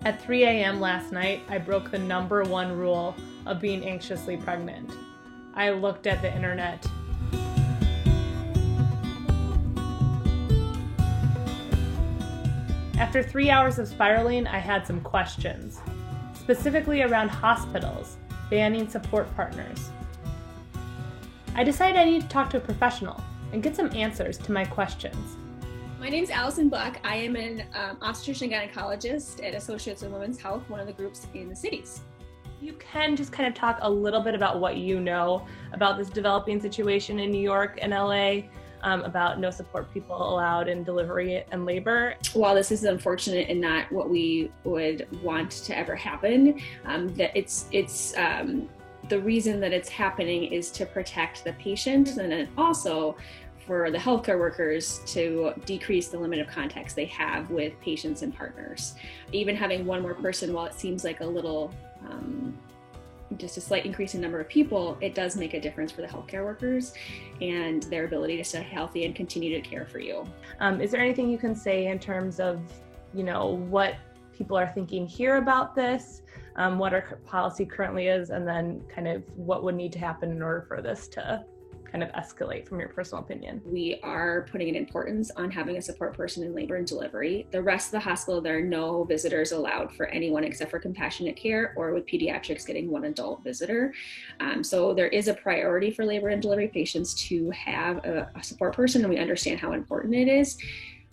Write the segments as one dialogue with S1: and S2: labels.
S1: At 3 a.m. last night, I broke the number one rule of being anxiously pregnant. I looked at the internet. After 3 hours of spiraling, I had some questions, specifically around hospitals banning support partners. I decided I need to talk to a professional and get some answers to my questions.
S2: My name is Allison Buck. I am an obstetrician and gynecologist at Associates in Women's Health, one of the groups in the cities.
S1: You can just kind of talk a little bit about what you know about this developing situation in New York and LA, about no support people allowed in delivery and labor.
S2: While this is unfortunate and not what we would want to ever happen, that it's the reason that it's happening is to protect the patient, and then also for the healthcare workers to decrease the limit of contacts they have with patients and partners. Even having one more person, while it seems like a little, just a slight increase in number of people, it does make a difference for the healthcare workers and their ability to stay healthy and continue to care for you.
S1: Is there anything you can say in terms of, what people are thinking here about this, what our policy currently is, and then kind of what would need to happen in order for this to kind of escalate from your personal opinion?
S2: We are putting an importance on having a support person in labor and delivery. The rest of the hospital, there are no visitors allowed for anyone except for compassionate care, or with pediatrics getting one adult visitor. So there is a priority for labor and delivery patients to have a support person, and we understand how important it is.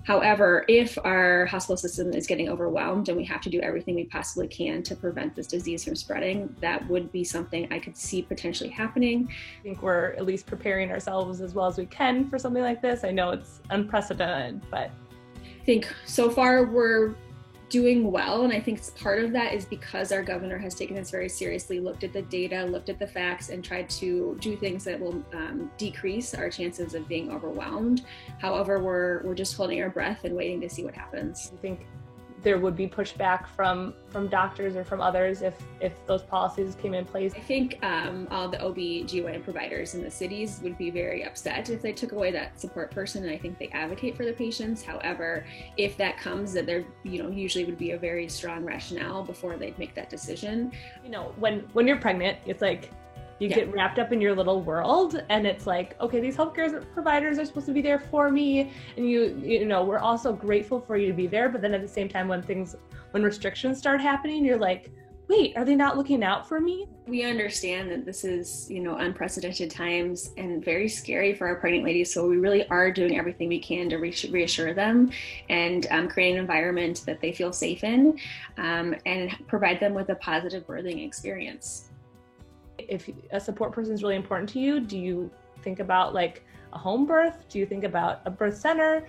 S2: However, if our hospital system is getting overwhelmed and we have to do everything we possibly can to prevent this disease from spreading, that would be something I could see potentially happening.
S1: I think we're at least preparing ourselves as well as we can for something like this. I know it's unprecedented, but
S2: I think so far we're doing well, and I think part of that is because our governor has taken this very seriously, looked at the data, looked at the facts, and tried to do things that will decrease our chances of being overwhelmed. However, we're just holding our breath and waiting to see what happens.
S1: I think there would be pushback from doctors or from others if those policies came in place.
S2: I think all the OB/GYN providers in the cities would be very upset if they took away that support person, and I think they advocate for the patients. However, if that comes, that there usually would be a very strong rationale before they'd make that decision.
S1: When you're pregnant, it's like you get wrapped up in your little world, and it's like, okay, these healthcare providers are supposed to be there for me, and we're also grateful for you to be there. But then at the same time, when restrictions start happening, you're like, wait, are they not looking out for me?
S2: We understand that this is, unprecedented times and very scary for our pregnant ladies. So we really are doing everything we can to reassure them and create an environment that they feel safe in, and provide them with a positive birthing experience.
S1: If a support person is really important to you, do you think about like a home birth? Do you think about a birth center?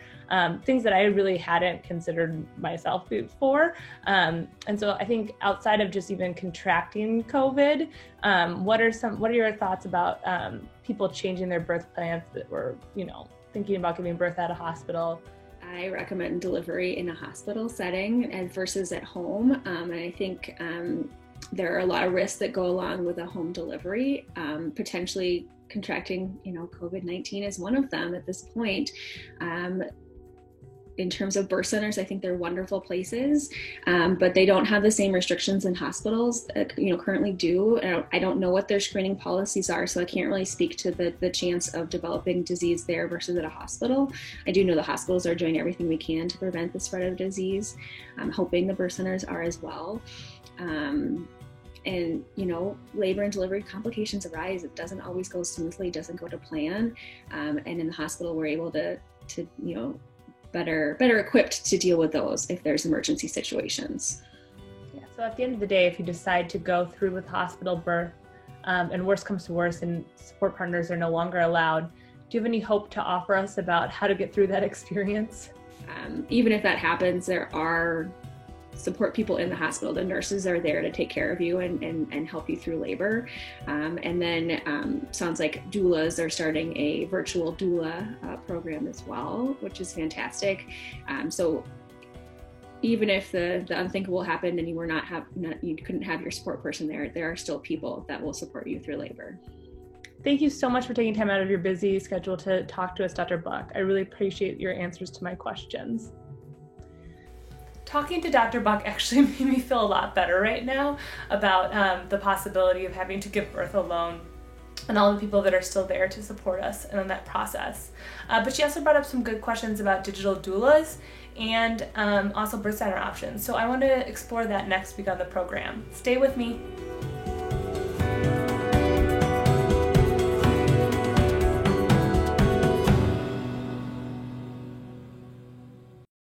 S1: Things that I really hadn't considered myself before. And so I think outside of just even contracting COVID, what are your thoughts about people changing their birth plans that were, thinking about giving birth at a hospital?
S2: I recommend delivery in a hospital setting versus at home. And I think there are a lot of risks that go along with a home delivery. Potentially contracting, COVID-19 is one of them at this point. In terms of birth centers, I think they're wonderful places, but they don't have the same restrictions in hospitals that, currently do. I don't know what their screening policies are, so I can't really speak to the chance of developing disease there versus at a hospital. I do know the hospitals are doing everything we can to prevent the spread of disease. I'm hoping the birth centers are as well. And, labor and delivery complications arise. It doesn't always go smoothly, doesn't go to plan. And in the hospital, we're able to better equipped to deal with those if there's emergency situations.
S1: Yeah, so at the end of the day, if you decide to go through with hospital birth, and worse comes to worse and support partners are no longer allowed, do you have any hope to offer us about how to get through that experience?
S2: Even if that happens, there are support people in the hospital. The nurses are there to take care of you and help you through labor. And then sounds like doulas are starting a virtual doula program as well, which is fantastic. So even if the unthinkable happened and you couldn't have your support person there are still people that will support you through labor.
S1: Thank you so much for taking time out of your busy schedule to talk to us, Dr. Buck. I really appreciate your answers to my questions. talking to Dr. Buck actually made me feel a lot better right now about the possibility of having to give birth alone and all the people that are still there to support us in that process. But she also brought up some good questions about digital doulas and also birth center options. So I want to explore that next week on the program. Stay with me.